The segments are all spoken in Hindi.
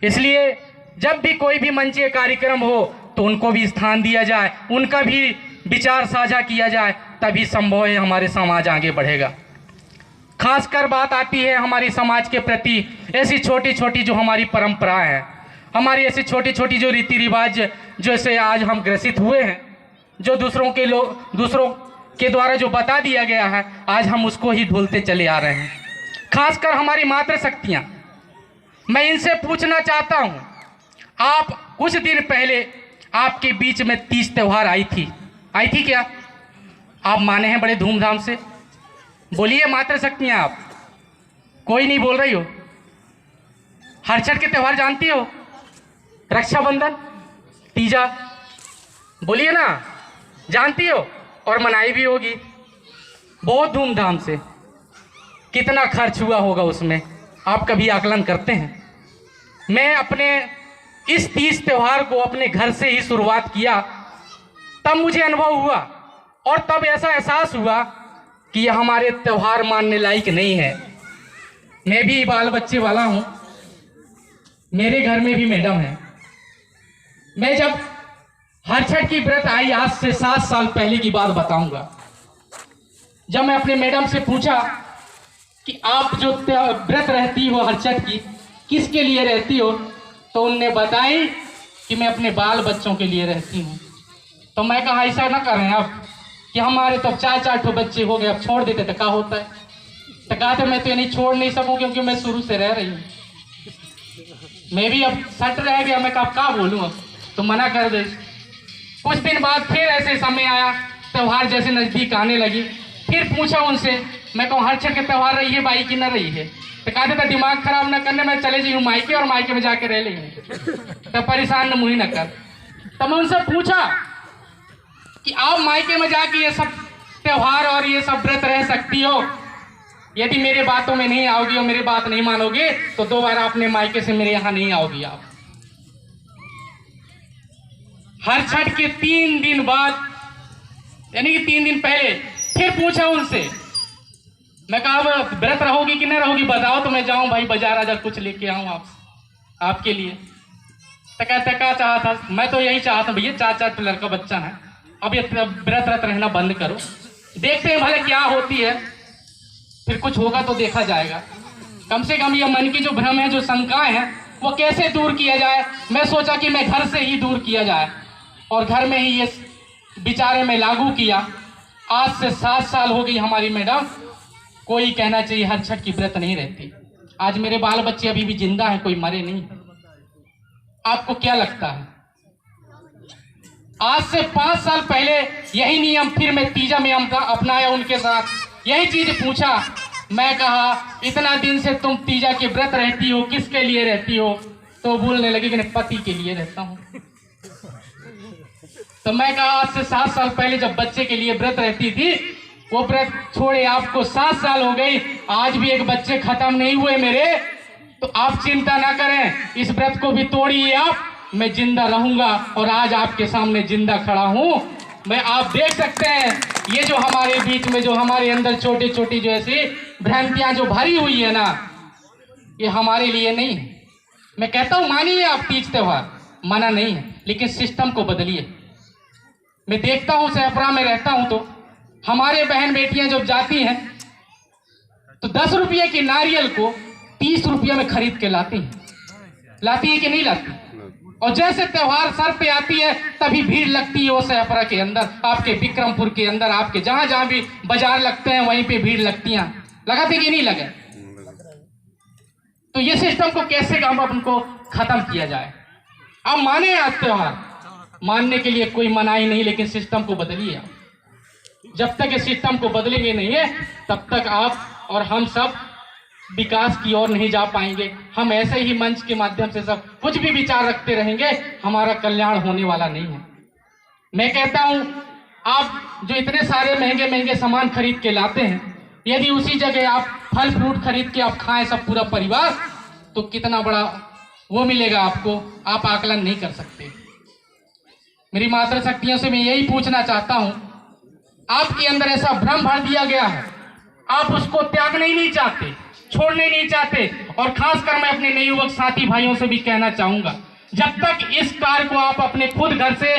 इसलिए जब भी कोई भी मंचीय कार्यक्रम हो तो उनको भी स्थान दिया जाए, उनका भी विचार साझा किया जाए, तभी संभव है हमारे समाज आगे बढ़ेगा। खासकर बात आती है हमारी समाज के प्रति ऐसी छोटी छोटी जो हमारी परंपराएं हैं, हमारी ऐसी छोटी छोटी जो रीति रिवाज जैसे आज हम ग्रसित हुए हैं, जो दूसरों के द्वारा जो बता दिया गया है, आज हम उसको ही भूलते चले आ रहे हैं। खासकर हमारी मातृशक्तियाँ, मैं इनसे पूछना चाहता हूँ, आप कुछ दिन पहले आपके बीच में तीज त्यौहार आई थी क्या? आप माने हैं बड़े धूमधाम से? बोलिए मातृशक्तियाँ, आप कोई नहीं बोल रही हो। हरछठ के त्यौहार जानती हो? रक्षाबंधन, तीजा, बोलिए ना, जानती हो और मनाई भी होगी बहुत धूमधाम से। कितना खर्च हुआ होगा उसमें, आप कभी आकलन करते हैं? मैं अपने इस तीज त्यौहार को अपने घर से ही शुरुआत किया, तब मुझे अनुभव हुआ और तब ऐसा एहसास हुआ कि यह हमारे त्यौहार मानने लायक नहीं है। मैं भी बाल बच्चे वाला हूँ, मेरे घर में भी मैडम है। मैं जब हरछठ की व्रत आई, आज से 7 साल पहले की बात बताऊंगा, जब मैं अपने मैडम से पूछा कि आप जो व्रत रहती हो हरछठ की, किसके लिए रहती हो, तो उनने बताई कि मैं अपने बाल बच्चों के लिए रहती हूँ। तो मैं कहा ऐसा ना करें आप कि हमारे तो 4 ठो बच्चे हो गए, अब छोड़ देते तो क्या होता है? तो कहा था मैं तो नहीं छोड़ नहीं सकूँ क्योंकि मैं शुरू से रह रही हूँ। मैं भी अब सट रह गया, मैं कहा क्या बोलूँ अब, तो मना कर दे। कुछ दिन बाद फिर ऐसे समय आया, त्यौहार जैसे नज़दीक आने लगी, फिर पूछा उनसे, मैं कहूँ हरछठ के त्यौहार रही है बाई की न रही है? तो कहते था दिमाग खराब न करने, मैं चले जाऊँ मायके और मायके में जाके रह लेंगे, तो परेशान न मुही न कर। तो मैं उनसे पूछा कि आप मायके में जाके ये सब त्यौहार और ये सब व्रत रह सकती हो? यदि मेरे बातों में नहीं आओगी और मेरी बात नहीं मानोगे तो दोबारा अपने मायके से मेरे यहाँ नहीं आओगी आप। हरछठ के 3 दिन बाद, यानी कि 3 दिन पहले फिर पूछा उनसे, मैं कहा व्रत रहोगी कि नहीं रहोगी, बताओ तो मैं जाऊं भाई बाजार आजा कुछ लेके आऊं आपके लिए। तो कहते क्या चाहा था? मैं तो यही चाहता भैया, 4 लड़का बच्चा है, अब ये व्रत रहना बंद करो, देखते हैं भले क्या होती है, फिर कुछ होगा तो देखा जाएगा। कम से कम ये मन की जो भ्रम है, जो शंकाएं हैं, वो कैसे दूर किया जाए। मैं सोचा कि मैं घर से ही दूर किया जाए और घर में ही ये विचारे में लागू किया। आज से 7 साल हो गई हमारी मैडम, कोई कहना चाहिए हरछठ की व्रत नहीं रहती। आज मेरे बाल बच्चे अभी भी जिंदा हैं, कोई मरे नहीं। आपको क्या लगता है? आज से 5 साल पहले यही नियम फिर मैं तीजा में अपनाया, उनके साथ यही चीज पूछा। मैं कहा इतना दिन से तुम तीजा के व्रत रहती हो, किसके लिए रहती हो? तो बोलने लगी कि पति के लिए रहता हूं। तो मैं कहा आज से 7 साल पहले जब बच्चे के लिए व्रत रहती थी, वो व्रत छोड़े आपको 7 साल हो गई, आज भी एक बच्चे खत्म नहीं हुए मेरे, तो आप चिंता ना करें, इस व्रत को भी तोड़िए आप, मैं जिंदा रहूंगा और आज आपके सामने जिंदा खड़ा हूं। मैं, आप देख सकते हैं ये जो हमारे बीच में, जो हमारे अंदर छोटी छोटी जो ऐसी भ्रांतियां जो भरी हुई है ना, ये हमारे लिए नहीं है। मैं कहता हूं मानिए आप तीज त्यौहार, मना नहीं है, लेकिन सिस्टम को बदलिए। मैं देखता हूं सहपरा में रहता हूं तो हमारे बहन बेटियां जब जाती हैं तो 10 रुपये की नारियल को 30 रुपये में खरीद के लाती है कि नहीं लाती? और जैसे त्यौहार सर पे आती है तभी भीड़ लगती है वो सहपरा के अंदर, आपके विक्रमपुर के अंदर, आपके जहां जहां भी बाजार लगते हैं वहीं पे भीड़ लगतियां, लगाते कि नहीं लगे? तो ये सिस्टम को कैसे हम उनको खत्म किया जाए? आप माने आज त्योहार, मानने के लिए कोई मनाही नहीं, लेकिन सिस्टम को बदलिए। जब तक इस सिस्टम को बदलेंगे नहीं है तब तक आप और हम सब विकास की ओर नहीं जा पाएंगे। हम ऐसे ही मंच के माध्यम से सब कुछ भी विचार रखते रहेंगे, हमारा कल्याण होने वाला नहीं है। मैं कहता हूं आप जो इतने सारे महंगे महंगे सामान खरीद के लाते हैं, यदि उसी जगह आप फल फ्रूट खरीद के आप खाएं सब पूरा परिवार, तो कितना बड़ा वो मिलेगा आपको, आप आकलन नहीं कर सकते। मेरी मातृशक्तियों से मैं यही पूछना चाहता हूं, आपके अंदर ऐसा भ्रम भर दिया गया है, आप उसको त्यागना ही नहीं चाहते, छोड़ने नहीं चाहते। और खासकर मैं अपने नए युवक साथी भाइयों से भी कहना चाहूंगा, जब तक इस कार्य को आप अपने खुद घर से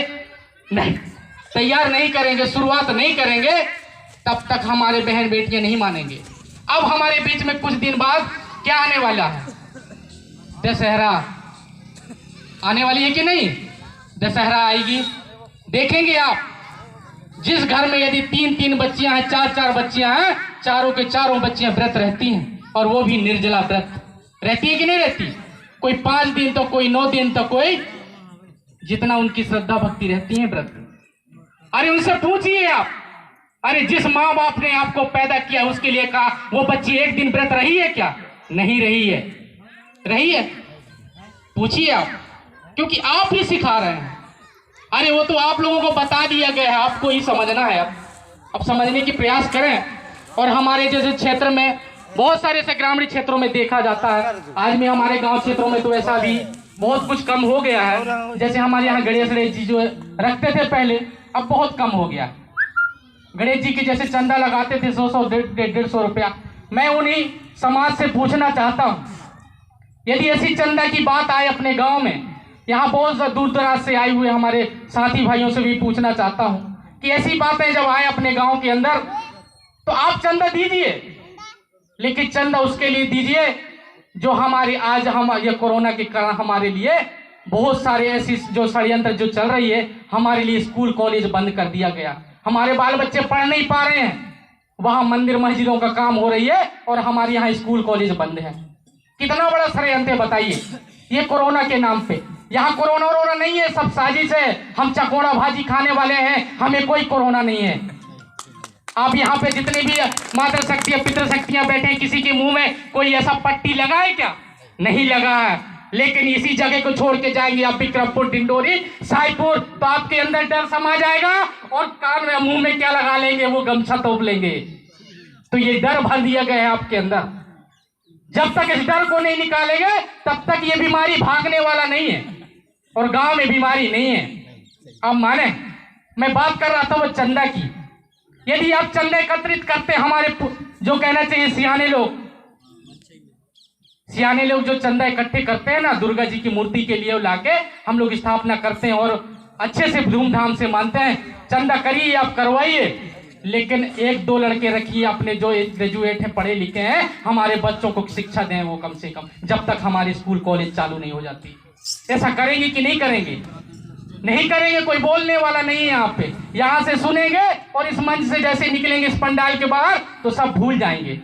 नहीं तैयार नहीं करेंगे, शुरुआत नहीं करेंगे, तब तक हमारे बहन बेटियां नहीं मानेंगे। अब हमारे बीच में कुछ दिन बाद क्या आने वाला है, दशहरा आने वाली है कि नहीं? दशहरा आएगी, देखेंगे आप, जिस घर में यदि 3-3 बच्चियां हैं, 4-4 बच्चियां हैं, चारों के चारों बच्चियां व्रत रहती हैं, और वो भी निर्जला व्रत रहती है कि नहीं रहती? कोई 5 दिन तो कोई 9 दिन तो कोई जितना उनकी श्रद्धा भक्ति रहती है व्रत। अरे उनसे पूछिए आप, अरे जिस माँ बाप ने आपको पैदा किया उसके लिए कहा, वो बच्ची एक दिन व्रत रही है क्या? नहीं रही है। रही है? पूछिए आप, क्योंकि आप ही सिखा रहे हैं। अरे वो तो आप लोगों को बता दिया गया है, आपको ही समझना है। अब समझने की प्रयास करें। और हमारे जैसे क्षेत्र में बहुत सारे ऐसे ग्रामीण क्षेत्रों में देखा जाता है, आज में हमारे गांव क्षेत्रों में तो ऐसा भी बहुत कुछ कम हो गया है। जैसे हमारे यहाँ गणेश जी जो रखते थे पहले, अब बहुत कम हो गया। गणेश जी के जैसे चंदा लगाते थे 100-100, 150-150 रुपया। मैं उन्हीं समाज से पूछना चाहता हूँ, यदि ऐसी चंदा की बात आए अपने गांव में, यहाँ बहुत दूर दराज से आए हुए हमारे साथी भाइयों से भी पूछना चाहता हूँ कि ऐसी बातें जब आए अपने गांव के अंदर, तो आप चंदा दीजिए, लेकिन चंदा उसके लिए दीजिए जो हमारे आज हम ये कोरोना के कारण हमारे लिए बहुत सारे ऐसी जो षड्यंत्र जो चल रही है, हमारे लिए स्कूल कॉलेज बंद कर दिया गया, हमारे बाल बच्चे पढ़ नहीं पा रहे हैं, वहां मंदिर मस्जिदों का काम हो रही है और हमारे यहाँ स्कूल कॉलेज बंद है। कितना बड़ा षड्यंत्र बताइए ये कोरोना के नाम पे। यहाँ कोरोना वोरोना नहीं है, सब साजिश है, हम चकोड़ा भाजी खाने वाले हैं, हमें कोई कोरोना नहीं है। आप यहाँ पे जितने भी मातृ शक्तियां पितृ शक्तियां बैठे हैं, किसी के मुंह में कोई ऐसा पट्टी लगा है क्या? नहीं लगा है। लेकिन इसी जगह को छोड़ के जाएंगे आप विक्रमपुर, डिंडोरी, साईपुर, तो आपके अंदर डर समा जाएगा और कान में मुंह में क्या लगा लेंगे, वो गमछा तोप लेंगे। तो ये डर भर दिया गया है आपके अंदर। जब तक इस डर को नहीं निकालेंगे तब तक ये बीमारी भागने वाला नहीं है और गांव में बीमारी नहीं है। अब माने मैं बात कर रहा था वो चंदा की। यदि आप चंदा एकत्रित करते, हमारे जो कहना चाहिए सियाने लोग जो चंदा इकट्ठे करते हैं ना, दुर्गा जी की मूर्ति के लिए लाके हम लोग स्थापना करते हैं और अच्छे से धूमधाम से मानते हैं। चंदा करिए, आप करवाइए, लेकिन 1-2 लड़के रखिए अपने जो ग्रेजुएट हैं, पढ़े लिखे हैं, हमारे बच्चों को शिक्षा दें वो कम से कम, जब तक हमारे स्कूल कॉलेज चालू नहीं हो जाती। ऐसा करेंगे कि नहीं करेंगे? नहीं करेंगे, कोई बोलने वाला नहीं है यहाँ पे। यहाँ से सुनेंगे और इस मंच से जैसे निकलेंगे इस पंडाल के बाहर तो सब भूल जाएंगे,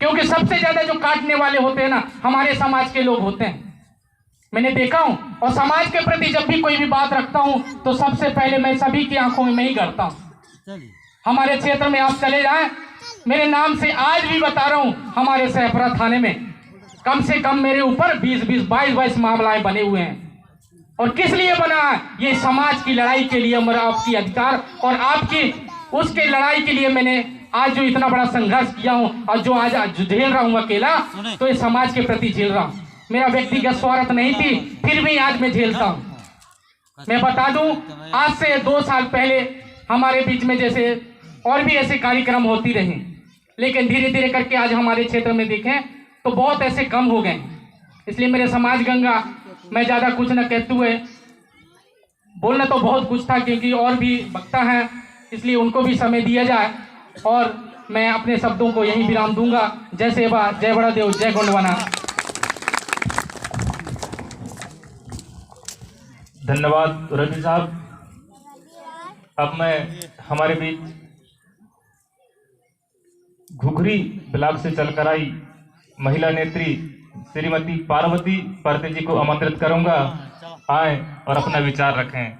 क्योंकि सबसे ज्यादा जो काटने वाले होते हैं ना, हमारे समाज के लोग होते हैं। मैंने देखा हूं, और समाज के प्रति जब भी कोई भी बात रखता हूं तो सबसे पहले मैं सभी की आंखों में मैं ही करता हूं। हमारे क्षेत्र में आप चले जाएं, मेरे नाम से आज भी बता रहा हूं, हमारे सहपुरा थाने में कम से कम मेरे ऊपर 20-20, 22-22 मामलाएं बने हुए हैं। और किस लिए बना है? ये समाज की लड़ाई के लिए, मेरा आपकी अधिकार और आपकी उसके लड़ाई के लिए मैंने आज जो इतना बड़ा संघर्ष किया हूं और जो आज झेल रहा हूं अकेला, तो ये समाज के प्रति झेल रहा हूं। मेरा व्यक्तिगत स्वार्थ नहीं थी, फिर भी आज मैं झेलता हूं। मैं बता दूं, आज से 2 साल पहले हमारे बीच में जैसे और भी ऐसे कार्यक्रम होती रही, लेकिन धीरे धीरे करके आज हमारे क्षेत्र में देखें तो बहुत ऐसे कम हो गए। इसलिए मेरे समाज गंगा, मैं ज्यादा कुछ न कहते हुए, बोलना तो बहुत कुछ था क्योंकि और भी वक्ता हैं, इसलिए उनको भी समय दिया जाए और मैं अपने शब्दों को यहीं विराम दूंगा। जय सेवा, जय बड़ा देव, जय गोंडवाना। धन्यवाद रवि साहब। अब मैं हमारे बीच घुघरी ब्लॉक से चलकर आई महिला नेत्री श्रीमती पार्वती परते जी को आमंत्रित करूंगा, आए और अपना विचार रखें।